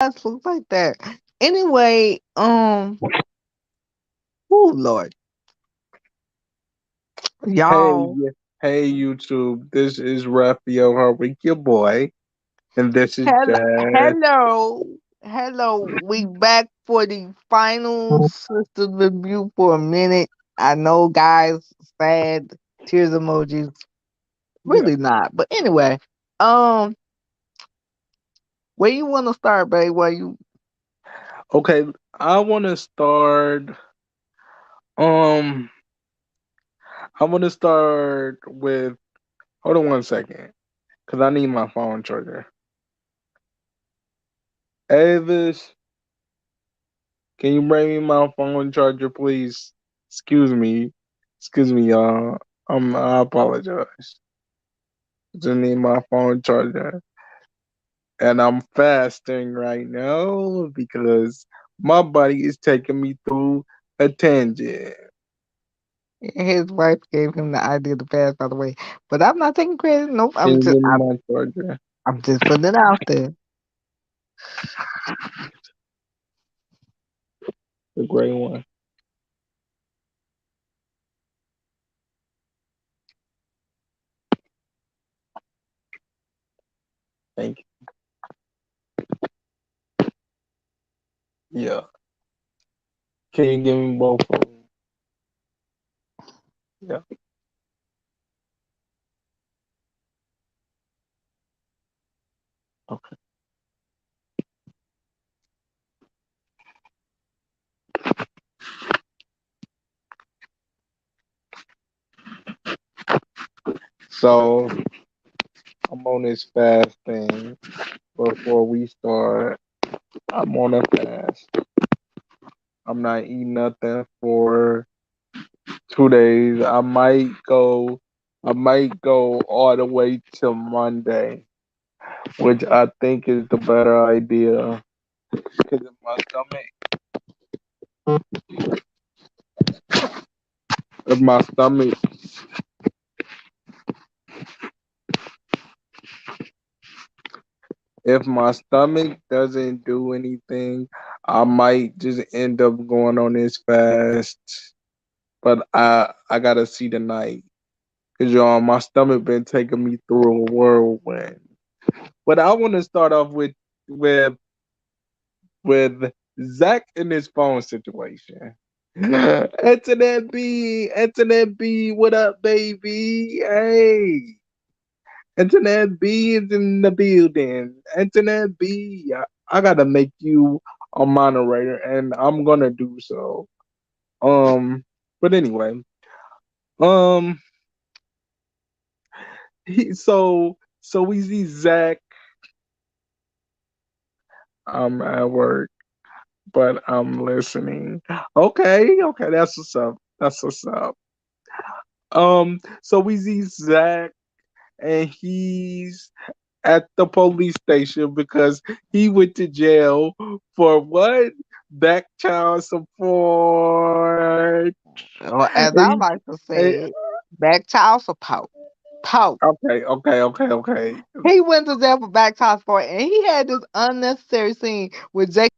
Looks like that. Anyway, oh Lord, Hey, y'all. hey, YouTube. This is Raphael Harwick, your boy, and this is Hello, Jazz. hello, hello. We back for the final system review for a minute. I know, guys. Sad tears emojis. Yeah. Really not, but anyway. Um, where you want to start, babe? Where you? Okay, I want to start. Um, I want to start with. Hold on 1 second, cause I need my phone charger. Avis, can you bring me my phone charger, please? Excuse me, y'all. I apologize. Just need my phone charger. And I'm fasting right now because my body is taking me through a tangent. His wife gave him the idea to pass, by the way. But I'm not taking credit. Nope. Can you give me my charger? I'm just putting it out there. The gray one. Thank you. Yeah. Can you give me both of them? Yeah. Okay. So I'm on this fast thing. Before we start, I'm on a fast. I'm not eating nothing for 2 days. I might go all the way till Monday, which I think is the better idea. Because if my stomach, if my stomach doesn't do anything, I might just end up going on this fast. But I gotta see the night, cause y'all, my stomach been taking me through a whirlwind. But I want to start off with with Zach and his phone situation. Internet B, what up, baby? Hey, Internet B is in the building. Internet B, I gotta make you a moderator, and I'm gonna do so. Um, but anyway, um, so we see Zach. I'm at work, but I'm listening. Okay, that's what's up. That's what's up. So we see Zach, and he's at the police station because he went to jail for what? Back child support. Or as I He- like to eh, say, back child support. Pout. okay. He went to jail for back child support, and he had this unnecessary scene with Jake.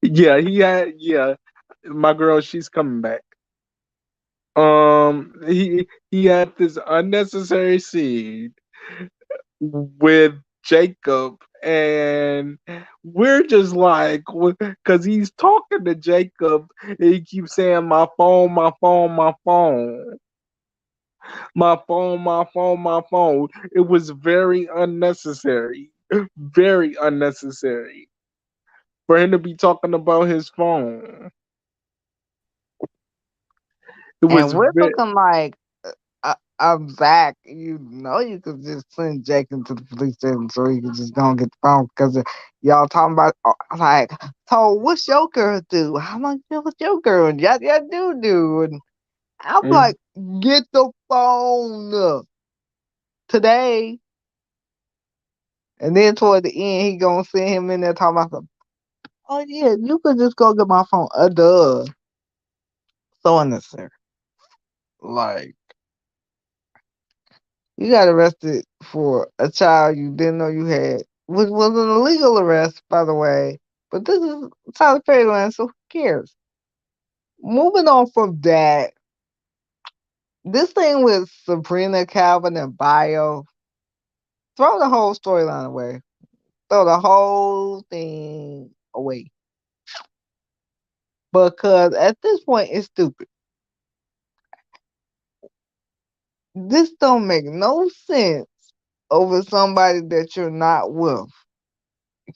Yeah. My girl, she's coming back. He had this unnecessary scene with Jacob, and we're just like, because he's talking to Jacob, and he keeps saying, "My phone, my phone, my phone, my phone, my phone, my phone." It was very unnecessary, very unnecessary for him to be talking about his phone. It was And we're very, looking like, Zach, you know, you could just send Jake into the police station so he could just go and get the phone because y'all talking about, like, so what's your girl do? How much what's your girl? And yeah, do. And I'm mm, like, get the phone today. And then toward the end, he gonna send him in there talking about some, oh yeah, you could just go get my phone. Duh. So unnecessary. Like, you got arrested for a child you didn't know you had. which was an illegal arrest, by the way. But this is Tyler Perry land, so who cares? Moving on from that, this thing with Sabrina, Calvin, and Bio, throw the whole storyline away. Throw the whole thing away. Because at this point, it's stupid. This don't make no sense over somebody that you're not with.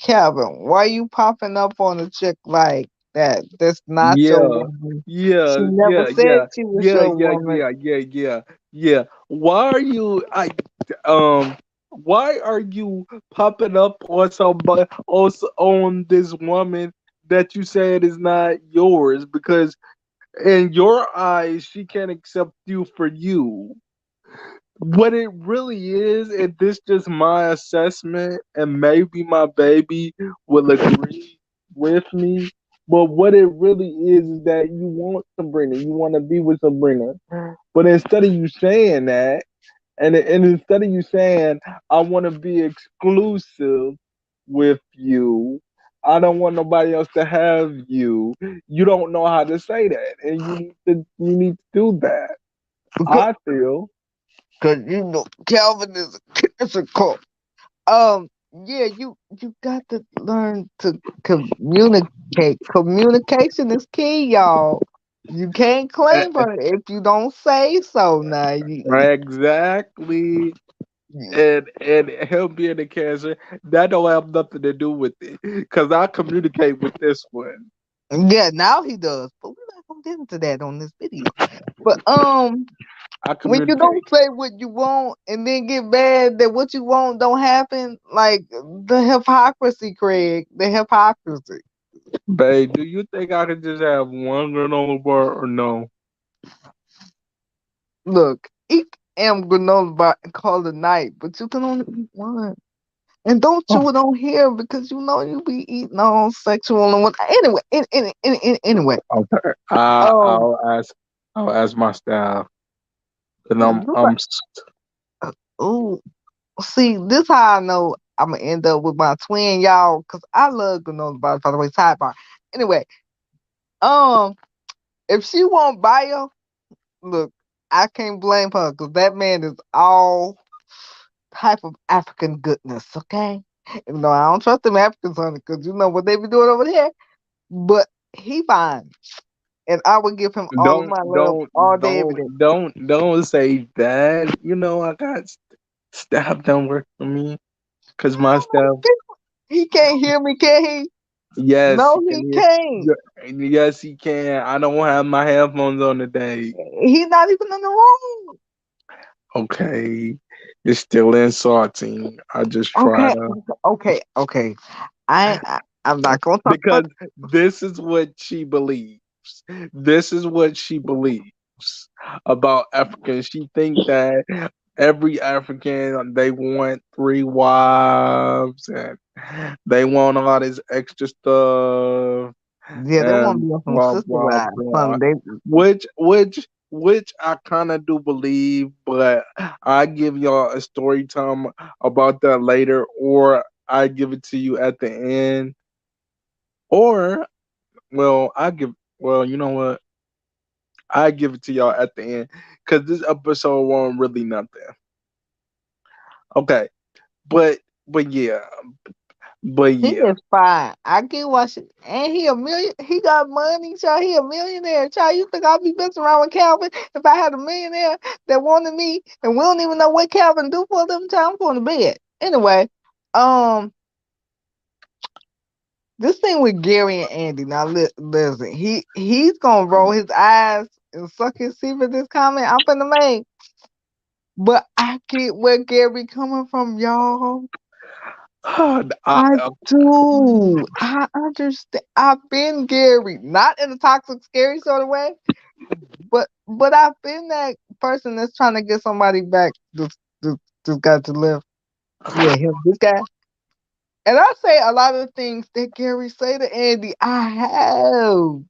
Calvin, why you popping up on a chick like that? That's not your Yeah, woman. She yeah, never yeah, said yeah, she was yeah, your yeah, woman. yeah, yeah, yeah, yeah. Why are you? Um. Why are you popping up on somebody also on this woman that you said is not yours? Because in your eyes, she can't accept you for you. What it really is, and this just my assessment, and maybe my baby will agree with me. But what it really is that you want Sabrina, you want to be with Sabrina. But instead of you saying that, and instead of you saying I want to be exclusive with you, I don't want nobody else to have you. You don't know how to say that, and you need to do that. Because I feel. you know Calvin is a cancer cult. Yeah, you got to learn to communicate. Communication is key, y'all. You can't claim her if you don't say so. Now Exactly. you And him being a cancer, that don't have nothing to do with it. Cause I communicate with this one. yeah, now he does. But we're not gonna get into that on this video. But I when you communicate. don't say what you want and then get mad that what you want don't happen, like the hypocrisy, Craig, the hypocrisy. Babe, do you think I could just have one granola bar or no? Look, eat granola bar and call it a night, but you can only eat one. And don't Oh, chew it on here because you know you be eating all sexual and what. Anyway, anyway, okay. um, I'll ask my staff. And you ooh, see, this how I know I'm gonna end up with my twin, y'all, because I love granola bars. By the way, sidebar. Anyway, um, if she won't buy her, look, I can't blame her because that man is all type of African goodness. Okay, even though I don't trust them Africans, honey, because you know what they be doing over there. But he fine, and I would give him all of don't my love don't all day, every don't day. don't say that. You know I got staff don't work for me. Cause my staff. He can't hear me, can he? Yes, No, he can he hear. can't. Yes, he can. I don't have my headphones on today. He's not even in the room. Okay, it's still insulting. I just try Okay, to okay. I'm not gonna talk about. because this is what she believes. This is what she believes about Africans. She think that every African they want three wives and they want all this extra stuff Yeah, they want to and be on some blah sister blah wives. blah. Something they. Which I kind of do believe, but I give y'all a story time about that later, or I give it to you at the end, or well, I give well, you know what? I give it to y'all at the end because this episode won't really nothing. Okay, but yeah, but He yeah. is fine. I get what she, and he a million. He got money, child. He a millionaire, child. You think I'd be messing around with Calvin if I had a millionaire that wanted me, and we don't even know what Calvin do for them? Child, I'm going to bed anyway. Um, this thing with Gary and Andy. Now, listen, he's gonna roll his eyes and suck his teeth at this comment I'm finna make. But I get where Gary coming from, y'all. I I, do. I understand. I've been Gary, not in a toxic, scary sort of way, but I've been that person that's trying to get somebody back. This guy to live. Yeah, him. This guy. And I say a lot of things that Gary say to Andy. I have.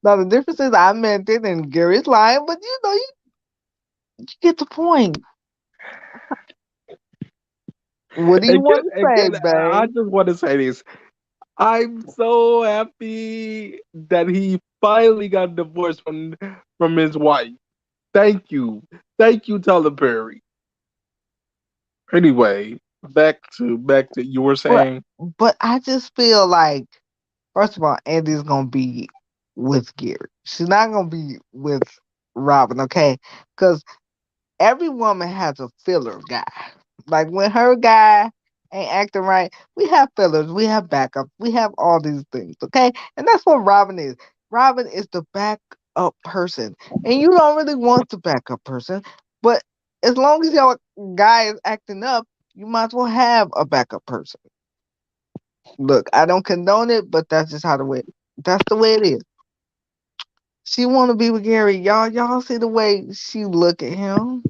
Now the difference is I meant it and Gary's lying, but you know you get the point. What do you want to And say, can I babe? just want to say this. I'm so happy that he finally got divorced from his wife. Thank you, Tyler Perry. Anyway, back to you were But saying. but I just feel like, first of all, Andy's gonna be with Gary. She's not gonna be with Robin, okay? Because every woman has a filler guy. Like when her guy ain't acting right, we have fillers, we have backup, we have all these things, okay? And that's what Robin is. Robin is the backup person, and you don't really want the backup person, but as long as your guy is acting up, you might as well have a backup person. Look, I don't condone it, but that's just how the way. That's the way it is. She want to be with Gary. Y'all see the way she look at him,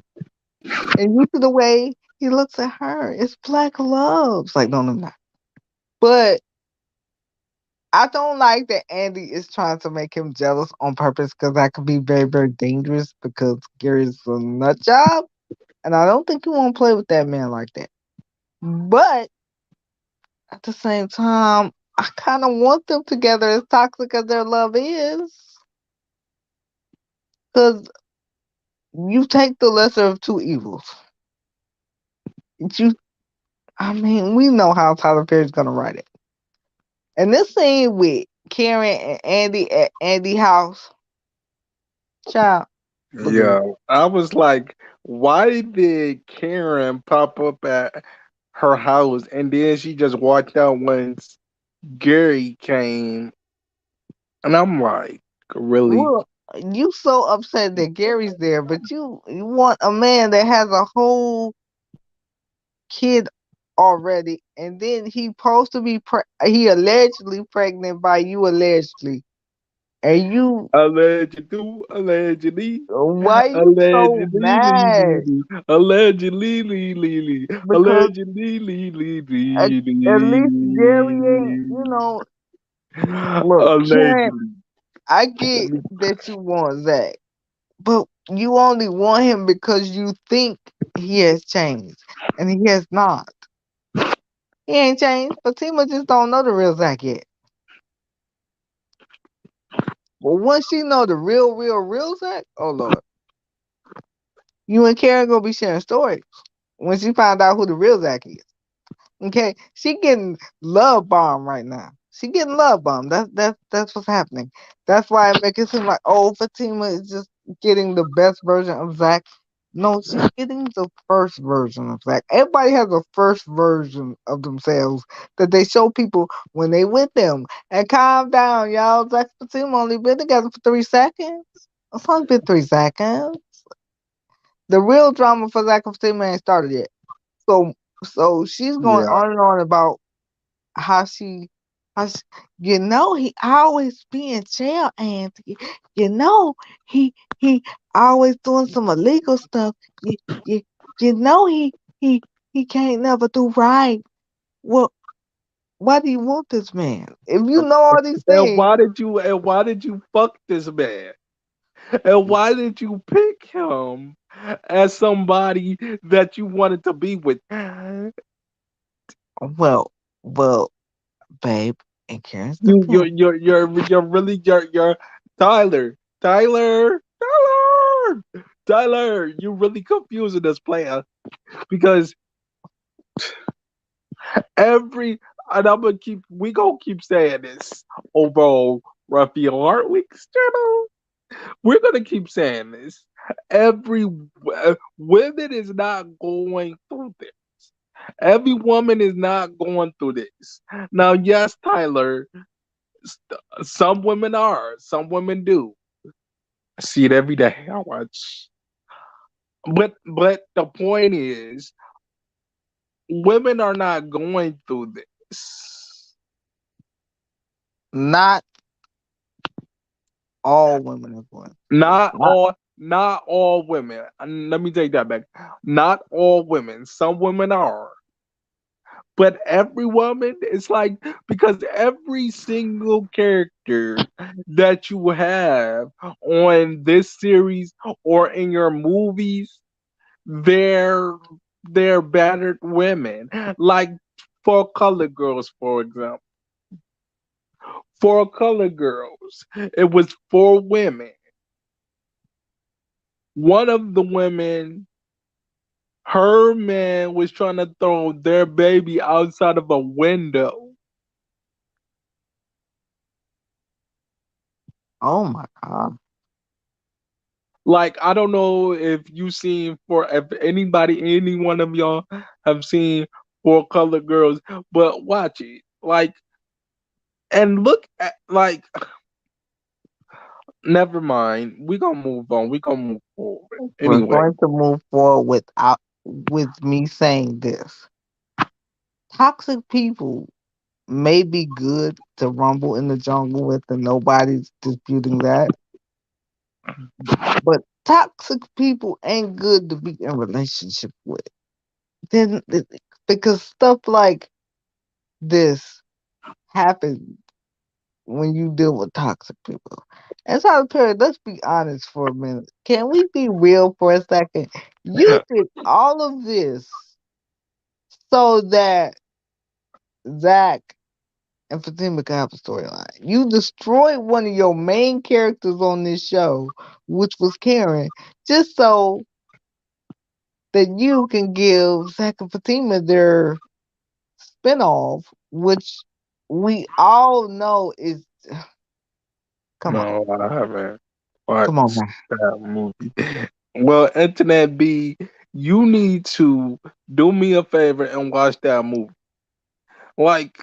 and you see the way he looks at her. It's black love. It's like, no, no, no. But I don't like that Andy is trying to make him jealous on purpose because that could be very, very dangerous because Gary's a nut job. And I don't think you want to play with that man like that. But at the same time, I kind of want them together as toxic as their love is. Because you take the lesser of two evils. You, I mean, we know how Tyler Perry's going to write it. And this scene with Karen and Andy at Andy's house, child, look at Yeah, I was like, why did Karen pop up at her house and then she just walked out once Gary came? And I'm like, really? well, you so upset that Gary's there, but you want a man that has a whole kid already, and then he supposed to be he allegedly pregnant by you allegedly, and you Allegedly, why you so allegedly, mad? allegedly, allegedly, Because at, at least Gary ain't, allegedly, look, Karen, allegedly. I get that you want Zach, but you only want him because you think he has changed, and he has not. He ain't changed. Fatima just don't know the real Zach yet. But once she know the real Zach, oh Lord, you and Karen gonna be sharing stories when she find out who the real Zach is. Okay, she getting love bomb right now. She getting love bomb. That's what's happening. That's why it makes it seem like, oh, Fatima is just getting the best version of Zach. No, she's getting the first version of Zach. Everybody has a first version of themselves that they show people when they with them. And calm down, y'all. Zach and Fatima only been together for 3 seconds. It's only been 3 seconds. The real drama for Zach and Fatima ain't started yet. So so she's going Yeah, on and on about how how she, he always be in jail, and you know he always doing some illegal stuff. You you, you know he he can't never do right. Well, why do you want this man? If you know all these things, and why did you fuck this man? And why did you pick him as somebody that you wanted to be with? well, well, babe, and Karen's the You're point. really you're Tyler, Tyler, Tyler, Tyler. You're really confusing this player because every and I'm gonna keep we gonna keep saying this over on Raphael Hartwick's channel. We're gonna keep saying this. Every women is not going through this. Every woman is not going through this. Now, yes, Tyler, some women are, some women do. I see it every day. I watch, but the point is, women are not going through this. Not all women are going. Not Not all women. Let me take that back. Not all women. Some women are. But every woman, it's like because every single character that you have on this series or in your movies, they're their battered women. Like for colored girls, for example. For colored girls, it was four women. One of the women, her man was trying to throw their baby outside of a window. Oh my god. Like I don't know if you seen for if anybody, any one of y'all have seen Four Colored Girls, but watch it. Like and look at like never mind. We gonna move on. We gonna move forward. We're Anyway. going to move forward with me saying this. Toxic people may be good to rumble in the jungle with, and nobody's disputing that. But toxic people ain't good to be in relationship with. Then because stuff like this happens when you deal with toxic people. And Tyler Perry, let's be honest for a minute. Can we be real for a second? You did all of this so that Zach and Fatima could have a storyline. You destroyed one of your main characters on this show, which was Karen, just so that you can give Zach and Fatima their spinoff, which we all know is come on, No, I haven't come on, watched man. that movie. Well, Internet B, you need to do me a favor and watch that movie. Like,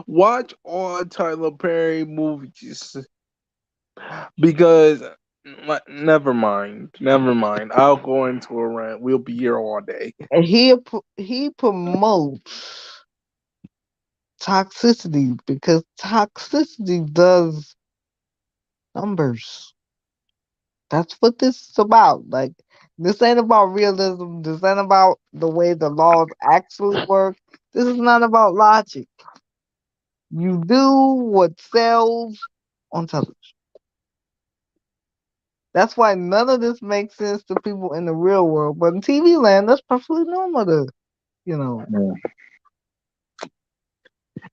watch all Tyler Perry movies because, never mind, never mind. I'll go into a rant. We'll be here all day. And he promotes toxicity because toxicity does numbers. That's what this is about. Like, this ain't about realism. This ain't about the way the laws actually work. This is not about logic. You do what sells on television. That's why none of this makes sense to people in the real world. But in TV land, that's perfectly normal to, you know. Mm.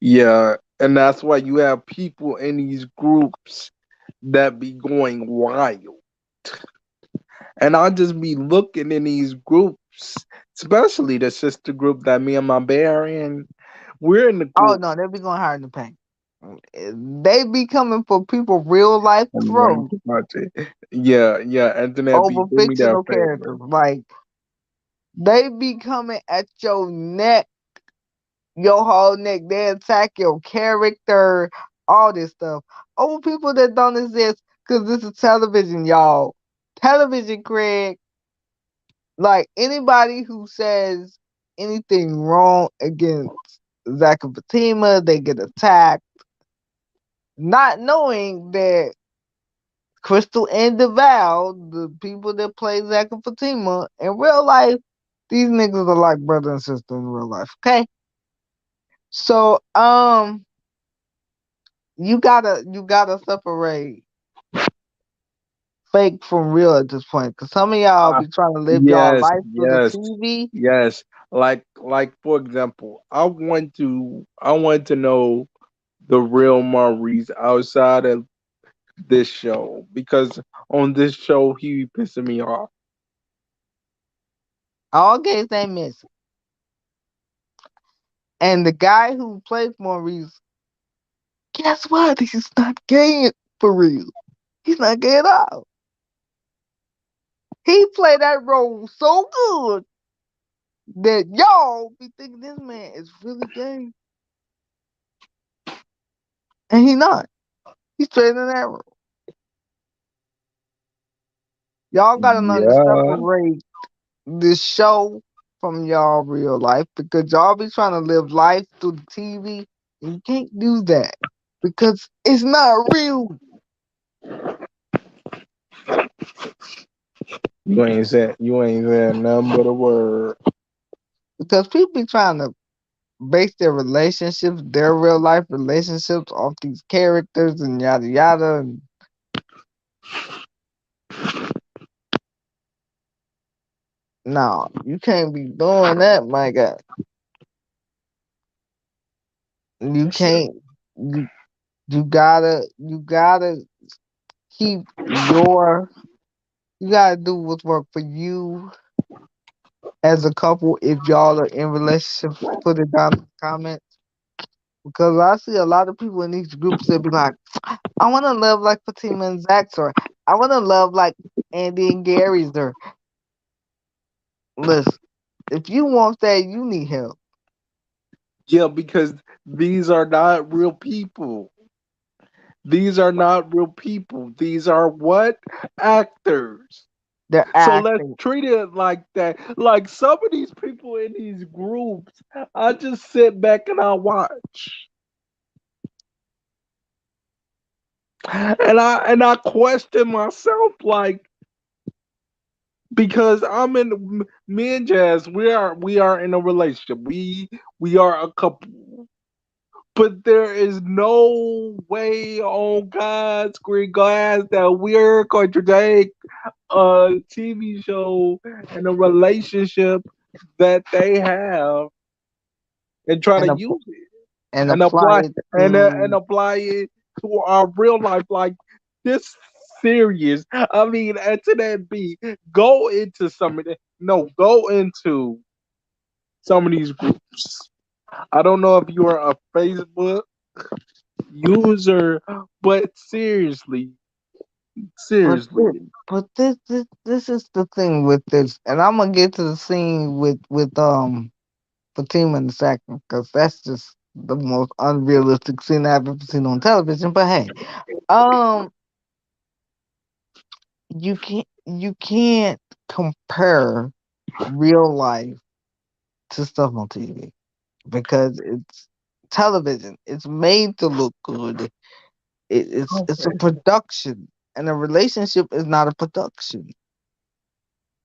Yeah, and that's why you have people in these groups that be going wild. And I'll just be looking in these groups, especially the sister group that me and my bear are in. We're in the Oh group. no, they be going hard in the paint. They be coming for people real life I'm going throat to watch it. Yeah, yeah. Internet be over do me that fictional favor. characters. Like they be coming at your neck, your whole neck. They attack your character, all this stuff. Over people that don't exist, cause this is television, y'all. Television, Craig. Like anybody who says anything wrong against Zach and Fatima, they get attacked, not knowing that Crystal and DeVal, the people that play Zach and Fatima, in real life, these niggas are like brother and sister in real life. Okay, so you gotta separate fake from real at this point, cause some of y'all Uh, be trying to live y'all yes, life through the yes, TV. yes. Like for example, I want to know the real Maurice outside of this show because on this show he be pissing me off. All gays ain't missing. And the guy who plays Maurice, guess what? He's not gay for real. He's not gay at all. He played that role so good that y'all be thinking this man is really gay. And he not. He's straight in that role. Y'all gotta learn to Yeah. separate this show from y'all real life because y'all be trying to live life through the TV and you can't do that because it's not real. You ain't said nothing but a word. Because people be trying to base their relationships, their real life relationships off these characters and yada yada. No, you can't be doing that, my God. You can't. You you gotta keep your. You gotta do what's work for you as a couple. If y'all are in relationships, put it down in the comments. Because I see a lot of people in these groups that be like, I want to love like Fatima and Zach's, or I want to love like Andy and Gary's. Or listen, if you want that, you need help. Yeah, because these are not real people. These are not real people. These are what? Actors. They're So let's acting. treat it like that. Like some of these people in these groups, I just sit back and I watch. And I question myself like because I'm in me and Jazz, we are in a relationship. We are a couple. But there is no way on God's green glass that we're going to take a TV show and a relationship that they have and try and to ap- use it and and apply apply it and to apply it to our real life like this serious. I mean, and to that be go into some of the no, go into some of these groups. I don't know if you are a Facebook user, but seriously, but seriously. this is the thing with this, and I'm gonna get to the scene with Fatima in a second, because that's just the most unrealistic scene I've ever seen on television. But hey, um, you can't compare real life to stuff on TV because it's television. It's made to look good. It's a Okay. production, and a relationship is not a production.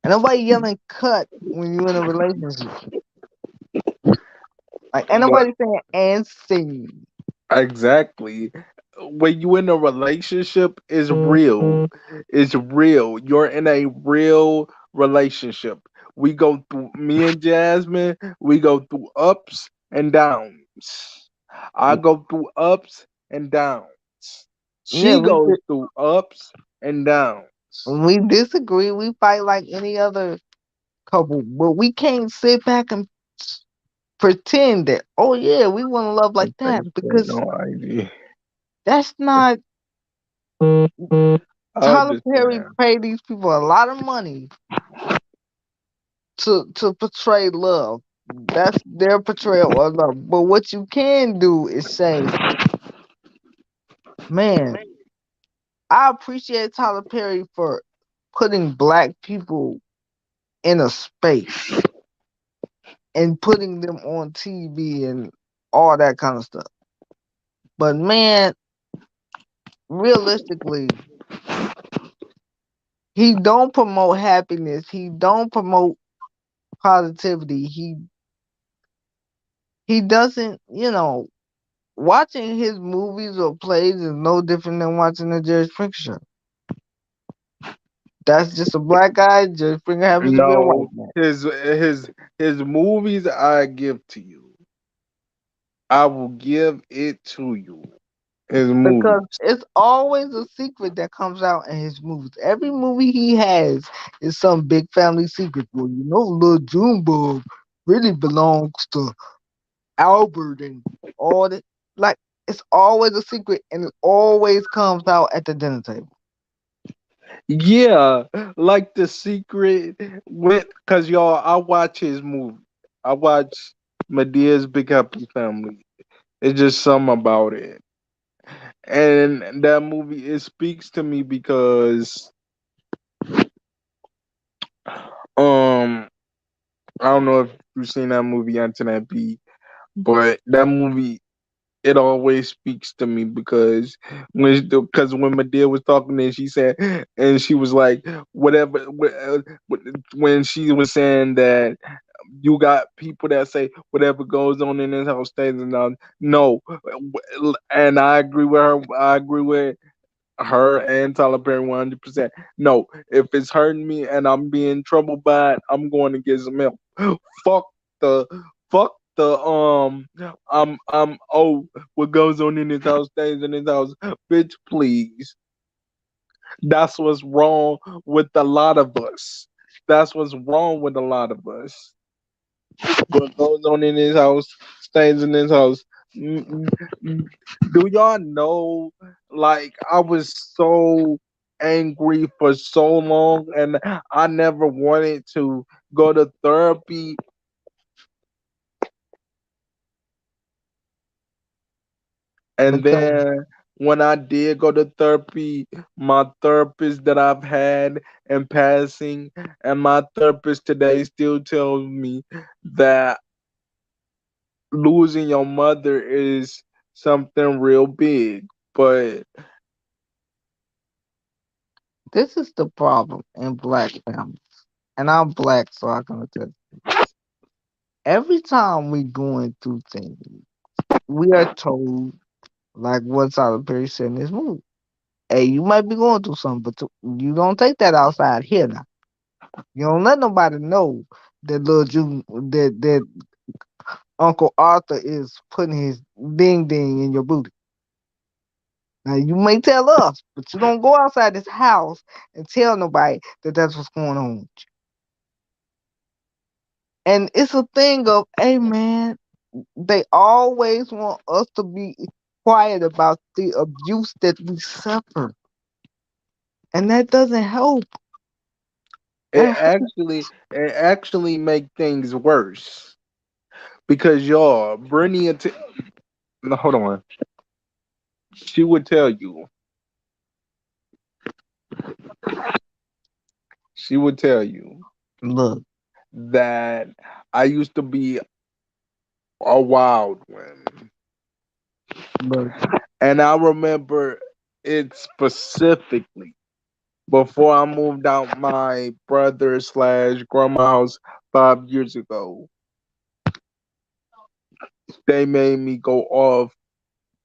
And nobody yelling cut when you're in a relationship. Like, ain't But nobody saying and scene. exactly. When you in a relationship is real. It's real. You're in a real relationship. We go through me and Jasmine, we go through ups and downs. I go through ups and downs. Yeah, She goes through ups and downs. we disagree. We fight like any other couple, but we can't sit back and pretend that, oh yeah, we want to love like that, Thanks for because no idea. that's not. I Tyler Perry understand. paid these people a lot of money to portray love. That's their portrayal of love. But what you can do is say, man, I appreciate Tyler Perry for putting black people in a space and putting them on TV and all that kind of stuff. But man, realistically, he don't promote happiness. He don't promote positivity. He doesn't, watching his movies or plays is no different than watching the Jerry Springer show. That's just a black guy. Jerry Springer happens to be a white No, man. his movies I give to you. I will give it to you. His Because movies. it's always a secret that comes out in his movies. Every movie he has is some big family secret. Well, little Junebug really belongs to Albert and all that. Like, it's always a secret, and it always comes out at the dinner table. Yeah, like the secret with cause y'all I watch his movie. I watch Medea's Big Happy Family. It's just something about it. And that movie it speaks to me because um I don't know if you've seen that movie Antoinette B, but that movie it always speaks to me because when Medea was talking and she said and she was like whatever when she was saying that you got people that say whatever goes on in this house stays in the house. No, and I agree with her. I agree with her and Tyler Perry 100%. No, if it's hurting me and I'm being troubled by it, I'm going to get some help. Fuck the fuck the oh, what goes on in his house stays in his house. Bitch, please. That's what's wrong with a lot of us. That's what's wrong with a lot of us. What goes on in his house stays in his house. Mm, mm, mm. Do y'all know? Like, I was so angry for so long, and I never wanted to go to therapy. And because then when I did go to therapy, my therapist that I've had in passing, and my therapist today still tells me that losing your mother is something real big. But this is the problem in black families. And I'm black, so I can attest. Every time we going through things, we are told, like what Tyler Perry said in this movie. Hey, you might be going through something, but you don't take that outside here now. You don't let nobody know that little you that Uncle Arthur is putting his ding ding in your booty. Now you may tell us, but you don't go outside this house and tell nobody that that's what's going on with you. And it's a thing of, hey man, they always want us to be quiet about the abuse that we suffer, and that doesn't help. it That hurt. actually make things worse because y'all, no, hold on, she would tell you, she would tell you Look, that I used to be a wild one. look, And I remember it specifically before I moved out my brother slash grandma house 5 years ago. They made me go off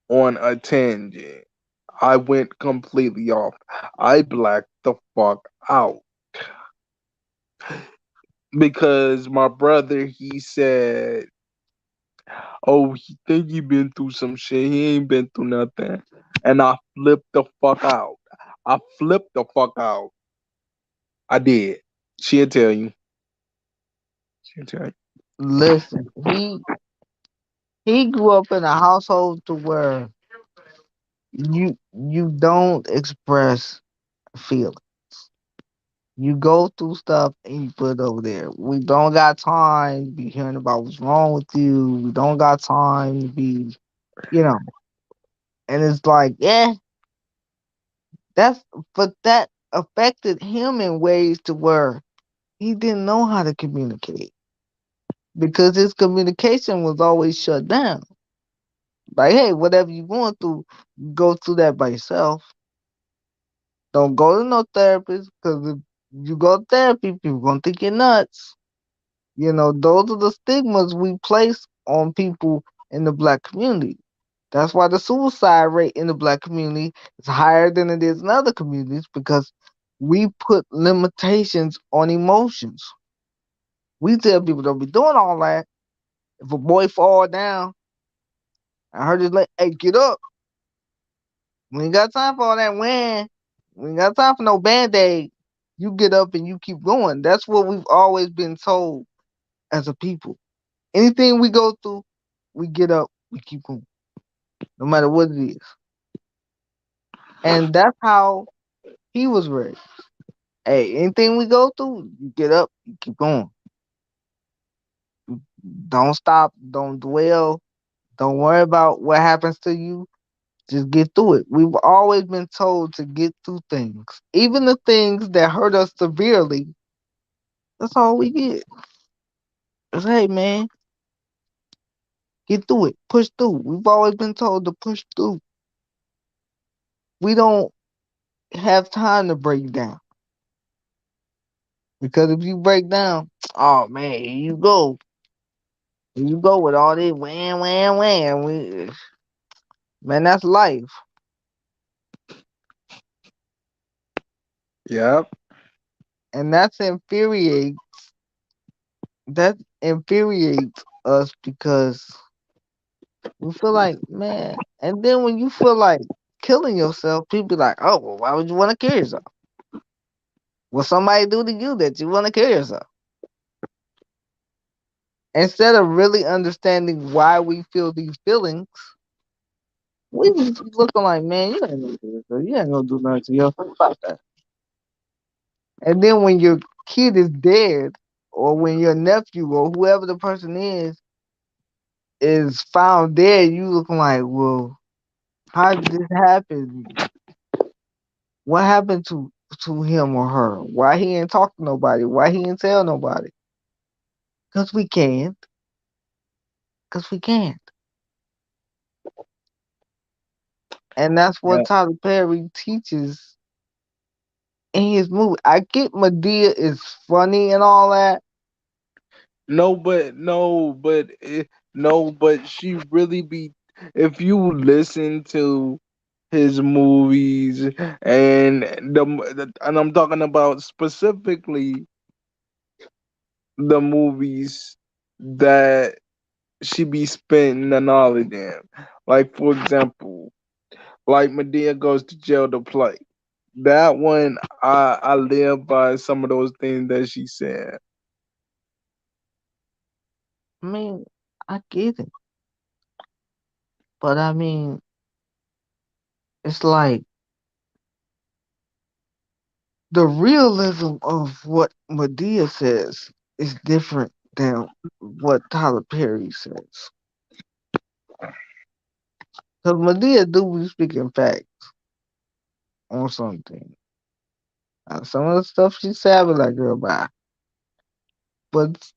on a tangent. I went completely off. I blacked the fuck out because my brother he said, "Oh, he think he been through some shit. He ain't been through nothing," and I flipped the fuck out. I flipped the fuck out. I did. She'll tell you. She'll tell you. listen. He grew up in a household to where you don't express feelings. You go through stuff and you put it over there. We don't got time to be hearing about what's wrong with you. We don't got time to be, you know. And it's like, yeah, that's but that affected him in ways to where he didn't know how to communicate because his communication was always shut down. Like, hey, whatever you're going through, go through that by yourself. Don't go to no therapist because if you go to therapy, people gonna think you're nuts. You know, those are the stigmas we place on people in the black community. That's why the suicide rate in the black community is higher than it is in other communities because we put limitations on emotions. We tell people don't be doing all that. If a boy fall down, I heard his leg, hey, get up. We ain't got time for all that when. We ain't got time for no band-aid. You get up and you keep going. That's what we've always been told as a people. Anything we go through, we get up, we keep going, no matter what it is. And that's how he was raised. Hey, anything we go through, you get up, you keep going. Don't stop, don't dwell, don't worry about what happens to you. Just get through it. We've always been told to get through things. Even the things that hurt us severely, that's all we get. It's, hey man, get through it. Push through. We've always been told to push through. We don't have time to break down. Because if you break down, oh man, here you go. Here you go with all this wham, wham, wham. Man, that's life. Yep. And that infuriates us because we feel like, man, and then when you feel like killing yourself, people be like, oh, well, why would you want to kill yourself? What somebody do to you that you want to kill yourself? Instead of really understanding why we feel these feelings, we just be looking like, man, you ain't gonna do this. You ain't gonna do nothing to yourself about that. And then when your kid is dead, or when your nephew or whoever the person is found dead, you looking like, well, how did this happen? What happened to him or her? Why he ain't talk to nobody? Why he ain't tell nobody? Cause we can't. Cause we can't. And that's what Yeah. Tyler Perry teaches in his movie. I get Medea is funny and all that, No, but she really be. If you listen to his movies and I'm talking about specifically the movies that she be spending the knowledge in. Like for example, like Medea goes to jail to play. That one I live by some of those things that she said. I mean, I get it. But I mean, it's like the realism of what Medea says is different than what Tyler Perry says. Because Medea do be speaking facts on something. Some of the stuff she said, I be like, girl, bye. But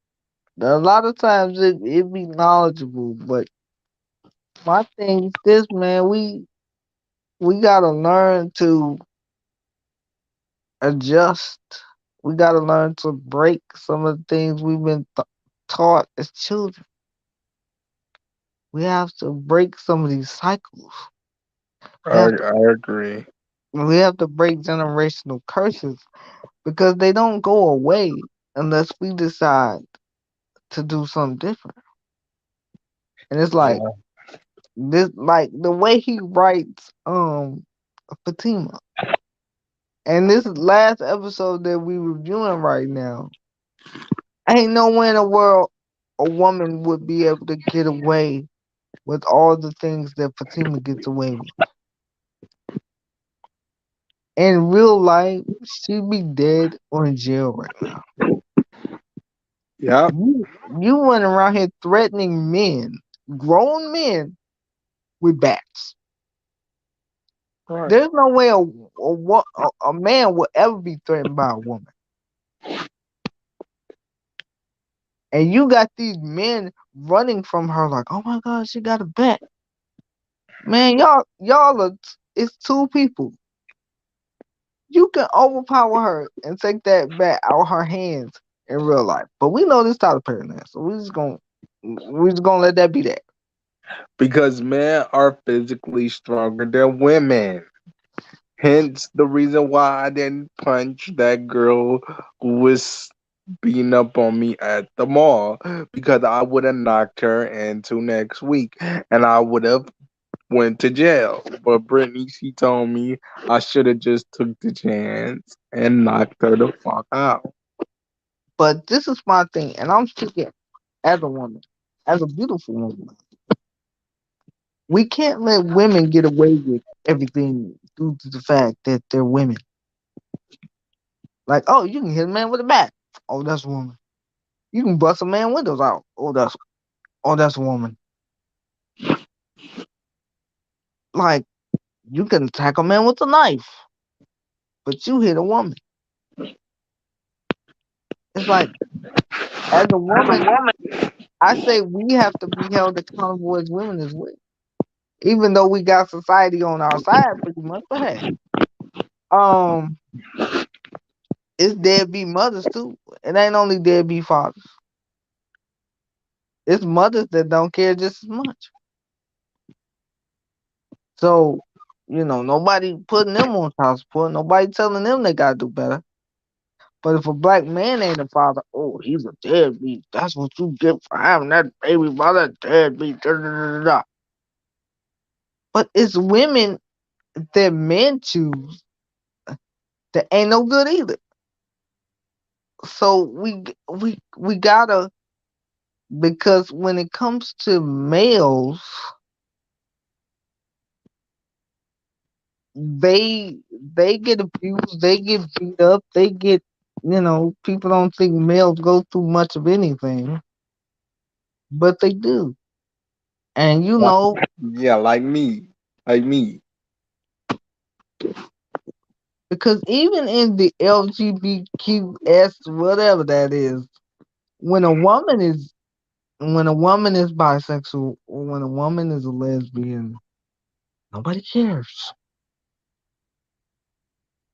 a lot of times it be knowledgeable. But my thing is this, man, we gotta learn to adjust. We gotta learn to break some of the things we've been taught as children. We have to break some of these cycles. We have to I agree. we have to break generational curses because they don't go away unless we decide to do something different. And it's like Yeah. this, like the way he writes Fatima. And this last episode that we reviewing right now, ain't nowhere in the world a woman would be able to get away with all the things that Fatima gets away with. In real life, she'd be dead or in jail right now. Yep. You went around here threatening men, grown men, with bats. Right. There's no way a man will ever be threatened by a woman. And you got these men running from her like, oh my God, she got a bat. Man, it's two people. You can overpower her and take that bat out of her hands in real life. But we know this Tyler Perry now, so we just gonna let that be that. Because men are physically stronger than women. Hence the reason why I didn't punch that girl who was beating up on me at the mall, because I would have knocked her into next week and I would have went to jail. But Brittany, she told me I should have just took the chance and knocked her the fuck out. But this is my thing, and I'm speaking as a woman, as a beautiful woman. We can't let women get away with everything due to the fact that they're women. Like, oh, you can hit a man with a bat. Oh, that's a woman. You can bust a man windows out. Oh, that's a woman. Like, you can attack a man with a knife, but you hit a woman. It's like, as a woman, I say we have to be held accountable as women as well. Even though we got society on our side pretty much, but hey, um, it's deadbeat mothers too. It ain't only deadbeat fathers. It's mothers that don't care just as much. So Nobody putting them on child support. Nobody telling them they gotta do better. But if a black man ain't a father, oh, he's a deadbeat. That's what you get for having that baby mother, deadbeat. Da, da, da, da, da. But it's women that men choose that ain't no good either. So we gotta, because when it comes to males, they they get abused, they get beat up, they get, people don't think males go through much of anything, but they do. And Yeah, like me. Like me. because even in the LGBTQS, whatever that is, when a woman is when a woman is bisexual or when a woman is a lesbian, nobody cares.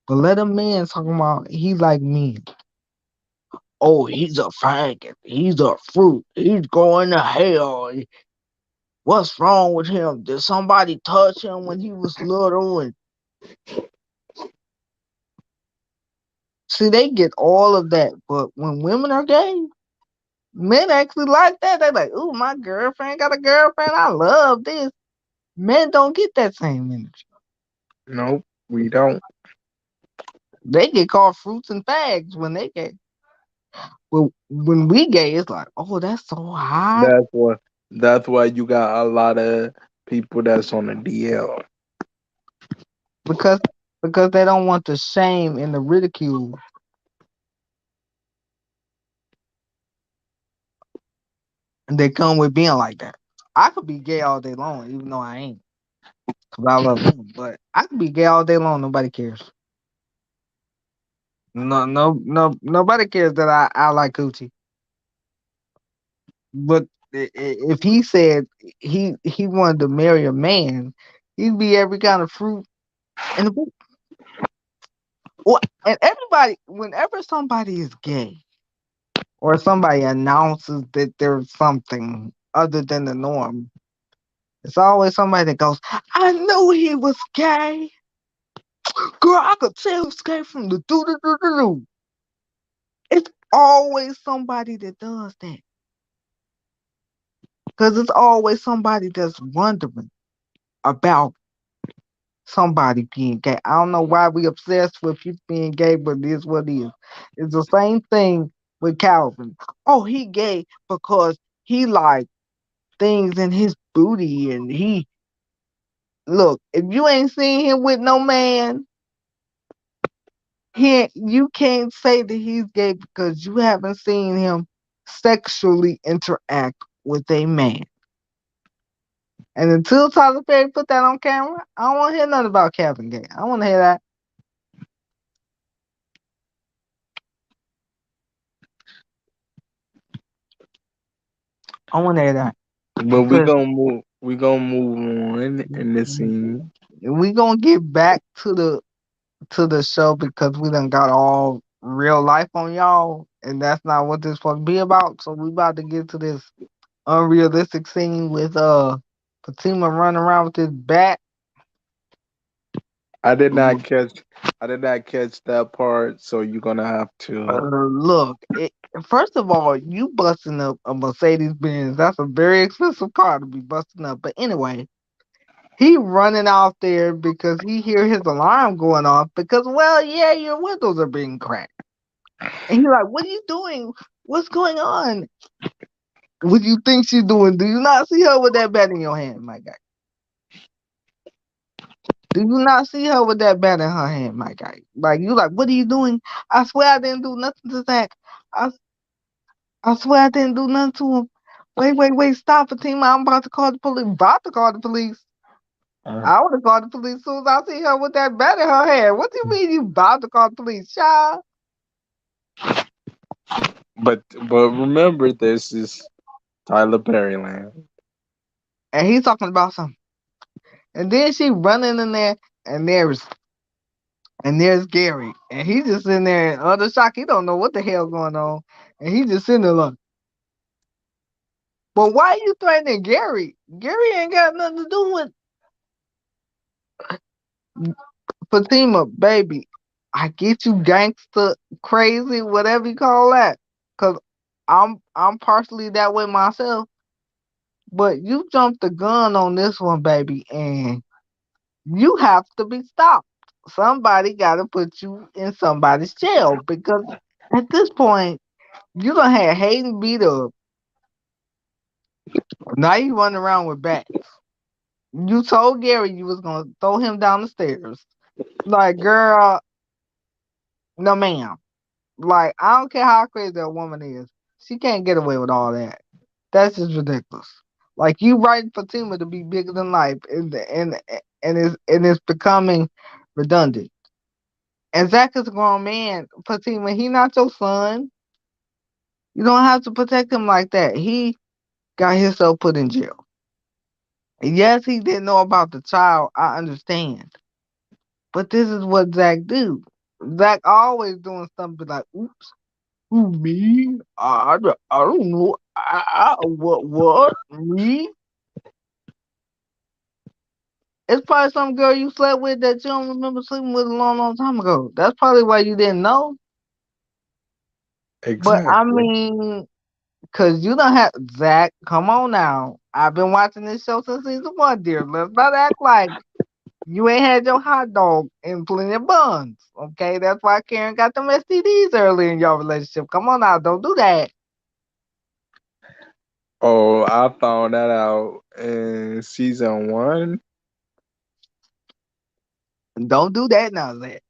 But let a man talking about he like me. Oh, he's a faggot. He's a fruit. He's going to hell. What's wrong with him? Did somebody touch him when he was little? And see, they get all of that. But when women are gay, men actually like that. They're like, ooh, my girlfriend got a girlfriend. I love this. Men don't get that same energy. Nope, we don't. They get called fruits and fags when they gay. But when we gay, it's like, oh, that's so hot. That's what. That's why you got a lot of people that's on the DL. Because they don't want the shame and the ridicule. And they come with being like that. I could be gay all day long, even though I ain't, because I love him. But I could be gay all day long. Nobody cares. No, no, no. Nobody cares that I like coochie. But if he said he wanted to marry a man, he'd be every kind of fruit in the book. Well, and everybody, whenever somebody is gay or somebody announces that there's something other than the norm, it's always somebody that goes, "I knew he was gay. Girl, I could tell he was gay from the do do do do do." It's always somebody that does that. Because it's always somebody that's wondering about somebody being gay. I don't know why we obsessed with people being gay, but it is what it is. It's the same thing with Calvin. Oh, he gay because he like things in his booty, and he look, if you ain't seen him with no man, you can't say that he's gay because you haven't seen him sexually interact with a man. And until Tyler Perry put that on camera, I don't want to hear nothing about Calvin Gay. I want to hear that. I want to hear that But we because gonna move. We gonna move on in this scene. we gonna get back to the show because we done got all real life on y'all, and that's not what this supposed to be about. So we about to get to this unrealistic scene with Fatima running around with this bat. I did not catch. I did not catch that part. So you're gonna have to. Look, first of all, you busting up a Mercedes Benz. That's a very expensive car to be busting up. But anyway, he running out there because he hear his alarm going off because, well, yeah, your windows are being cracked. And he's like, what are you doing? What's going on? What do you think she's doing? Do you not see her with that bat in your hand, my guy? Do you not see her with that bat in her hand, my guy? Like, you like, what are you doing? I swear I didn't do nothing to Zach. I, I swear I didn't do nothing to him. Wait, wait, wait, stop, Fatima. I'm about to call the police. About to call the police. Uh, I would have called the police as soon as I see her with that bat in her hand. What do you mean you about to call the police, child? but remember, this is Tyler Perry land. And he's talking about something. And then she running in there, and there's Gary. And he just in there in utter shock. He don't know what the hell going on. And he just sitting there like, but why are you threatening Gary? Gary ain't got nothing to do with Fatima, baby, I get you gangster, crazy, whatever you call that. Cause I'm partially that way myself. But you jumped the gun on this one, baby, and you have to be stopped. Somebody gotta put you in somebody's jail because at this point you done had Hayden beat up. Now you running around with bats. You told Gary you was gonna throw him down the stairs. Like, girl, no ma'am. Like, I don't care how crazy a woman is. She can't get away with all that. That's just ridiculous. Like, you writing Fatima to be bigger than life, and it's becoming redundant. And Zach is a grown man. Fatima, he not your son. You don't have to protect him like that. He got himself put in jail. Yes, he didn't know about the child. I understand. But this is what Zach do. Zach always doing something like, oops, who me? I don't know. What? Me? It's probably some girl you slept with that you don't remember sleeping with a long, long time ago. That's probably why you didn't know. But I Exactly. mean, cause you don't have Zach. Come on now. I've been watching this show since season one, dear. Let's not act like you ain't had your hot dog and plenty of buns. Okay, that's why Karen got them STDs early in your relationship. Come on now, don't do that. Oh, I found that out in season one. Don't do that now, Zach.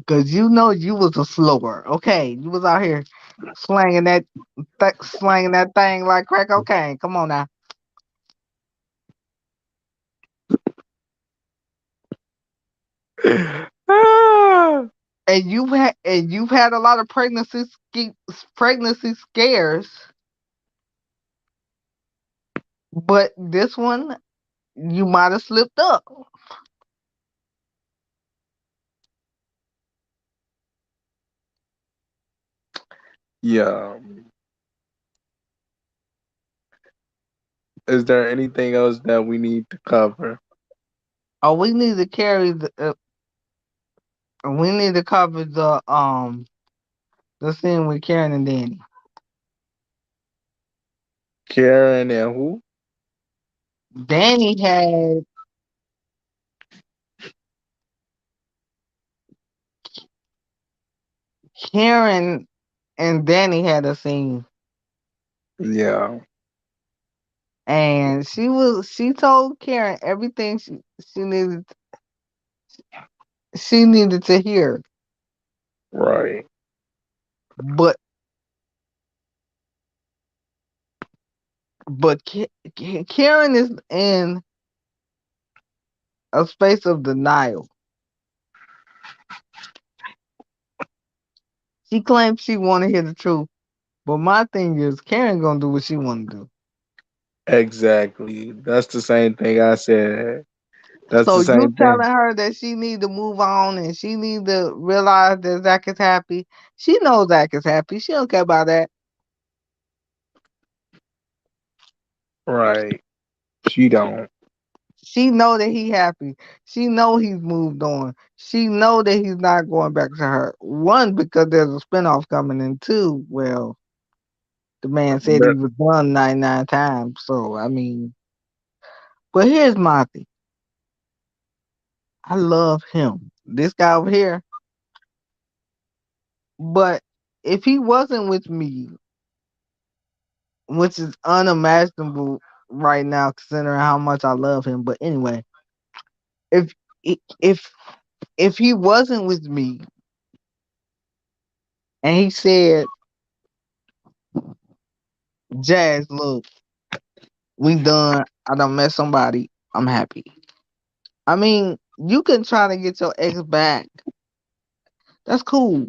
Cause you know you was a slower. Okay, you was out here slanging slanging that thing like crack cocaine. Come on now. Ah, And you've had a lot of pregnancy scares, but this one you might have slipped up. yeah. Is there anything else that we need to cover? Oh, we need to cover the scene with Karen and Danny. Karen and who? Danny had Karen and Danny had a scene, Yeah, and she told Karen everything she needed she needed to hear. right. But Karen is in a space of denial. She claims she want to hear the truth, but my thing is Karen gonna do what she want to do. Exactly. That's the same thing I said. That's So the you same thing. telling her that she need to move on and she need to realize that Zach is happy. She knows Zach is happy. She don't care about that. Right. She don't. She know that he happy. She know he's moved on. She know that he's not going back to her. One, because there's a spinoff coming in. Two, well, the man said he But was done 99 times. So I mean, but here's my thing. I love him. This guy over here. But if he wasn't with me, which is unimaginable right now considering how much I love him. But anyway, if if if he wasn't with me and he said, Jazz, look, we done. I done met somebody. I'm happy. I mean, you can try to get your ex back. That's cool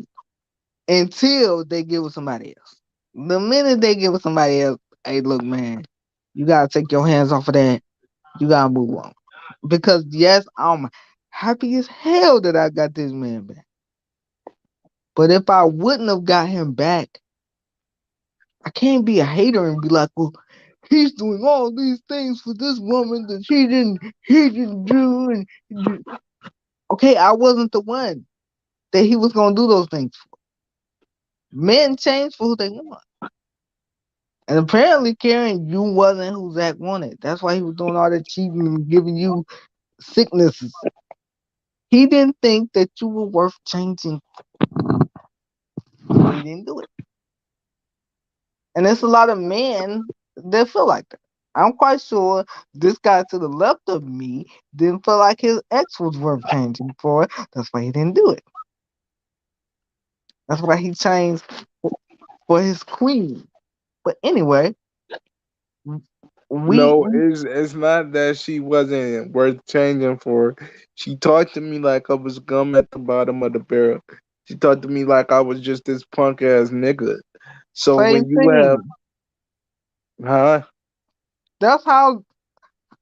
until they get with somebody else. The minute they get with somebody else, hey, look, man, you gotta take your hands off of that. You gotta move on. Because yes, I'm happy as hell that I got this man back. But if I wouldn't have got him back, I can't be a hater and be like, well, he's doing all these things for this woman that he didn't do, and okay, I wasn't the one that he was gonna do those things for. Men change for who they want. And apparently, Karen, you wasn't who Zach wanted. That's why he was doing all that cheating and giving you sicknesses. He didn't think that you were worth changing, so he didn't do it. And there's a lot of men that feel like that. I'm quite sure this guy to the left of me didn't feel like his ex was worth changing for. That's why he didn't do it. That's why he changed for his queen. But anyway, No, we it's not that she wasn't worth changing for. She talked to me like I was gum at the bottom of the barrel. She talked to me like I was just this punk ass nigga. So same when you have, thing. huh? That's how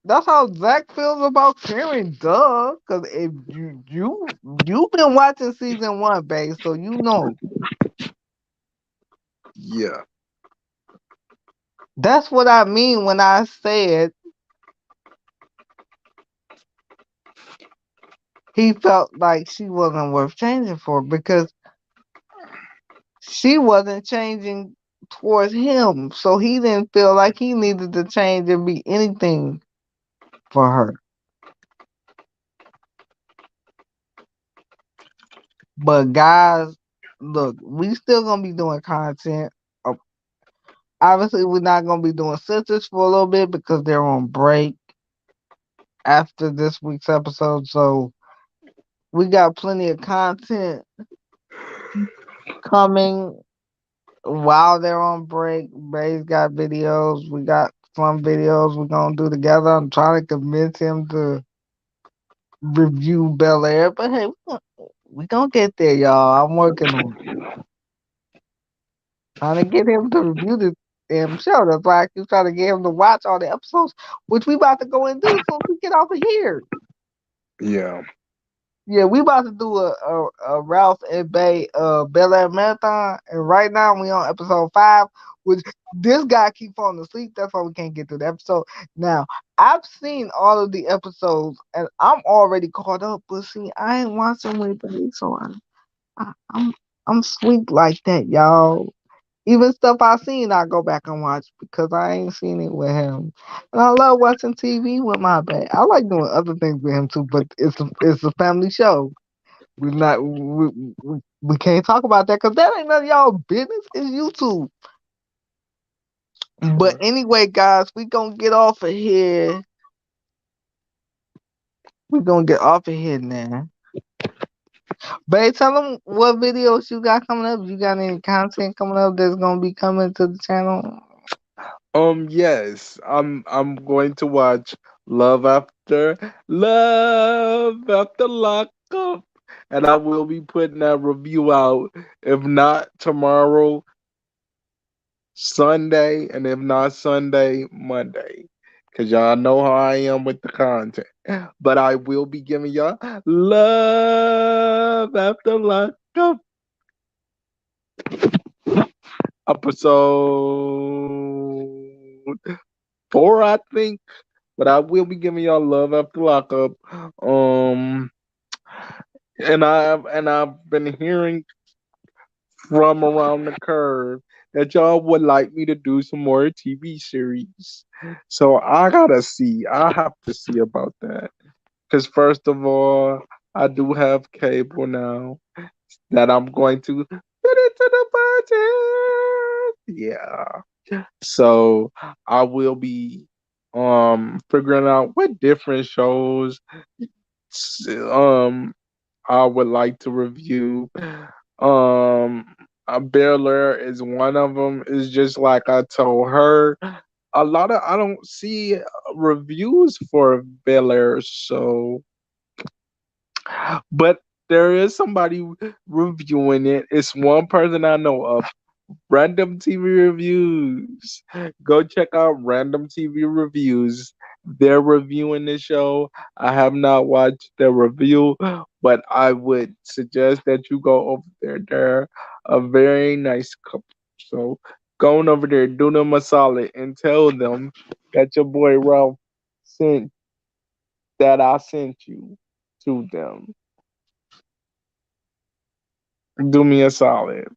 that's how Zach feels about Karen, duh. Cause if you've been watching season one, babe, so you know. Yeah. That's what I mean when I said he felt like she wasn't worth changing for because she wasn't changing towards him. So he didn't feel like he needed to change and be anything for her. But guys, look, we still gonna be doing content. Uh, Obviously, we're not gonna be doing sisters for a little bit because they're on break after this week's episode. So we got plenty of content coming while they're on break. Ray's got videos. We got some videos we're gonna do together. I'm trying to convince him to review Bel Air, but hey, we gonna get there, y'all. I'm working on it. Trying to get him to review the damn show. That's why I keep trying to get him to watch all the episodes, which we about to go and do as soon as we get off of here. Yeah. Yeah, we about to do a Ralph and Bay Bel Air marathon, and right now we on episode 5, which this guy keep falling asleep. That's why we can't get through the episode. Now I've seen all of the episodes, and I'm already caught up. But see, I ain't watching with Bay, so I'm sleep like that, y'all. Even stuff I seen, I go back and watch because I ain't seen it with him. And I love watching TV with my bae. I like doing other things with him too, but it's a family show. We can't talk about that because that ain't none of y'all business. It's YouTube. But anyway, guys, we gonna get off of here. We gonna get off of here now. Babe, tell them what videos you got coming up. You got any content coming up that's gonna be coming to the channel? Yes, I'm going to watch Love After Lockup, and I will be putting that review out. If not tomorrow, Sunday, and if not Sunday, Monday. Cause y'all know how I am with the content. But I will be giving y'all Love After Lockup episode 4, I think. But I will be giving y'all Love After Lockup. Um, and I've been hearing from around the curve that y'all would like me to do some more TV series. So I gotta see. I have to see about that. Because first of all, I do have cable now that I'm going to fit into the budget. Yeah. So I will be figuring out what different shows um I would like to review. Um, Bel Air is one of them. It's just like I told her. A lot of I don't see reviews for Bel Air, so but there is somebody reviewing it. It's one person I know of. Random TV reviews. Go check out Random TV reviews. They're reviewing the show. I have not watched their review, but I would suggest that you go over there. They're a very nice couple. So Go on over there, do them a solid, and tell them that your boy Ralph sent that I sent you to them. Do me a solid.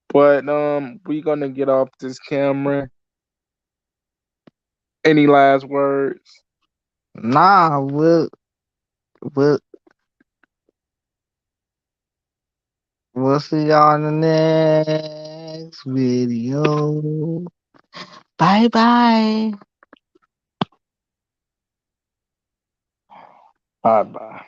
But we gonna get off this camera. Any last words? Nah, we'll, we'll see y'all in the next video. Bye bye. Bye bye.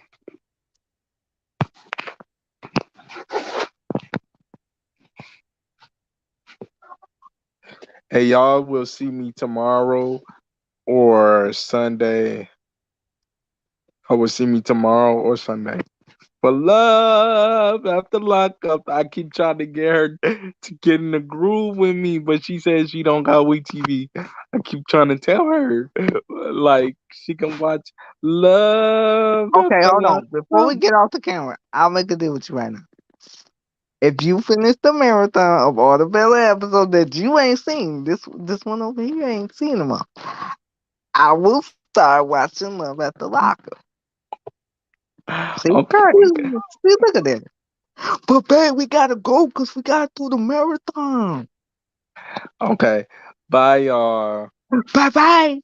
Hey y'all will see me tomorrow or Sunday. I will see me tomorrow or Sunday. For love after lockup, I keep trying to get her to get in the groove with me, but she says she don't got WeTV. I keep trying to tell her, like she can watch Love Okay, After hold on. Before we Lockup. get off the camera, I'll make a deal with you right now. If you finish the marathon of all the Bella episodes that you ain't seen, this one over here you ain't seen them all, I will start watching Love at the Locker. See? Okay, See, look at that. But babe, we gotta go because we gotta do the marathon. okay. Bye, y'all. Bye bye.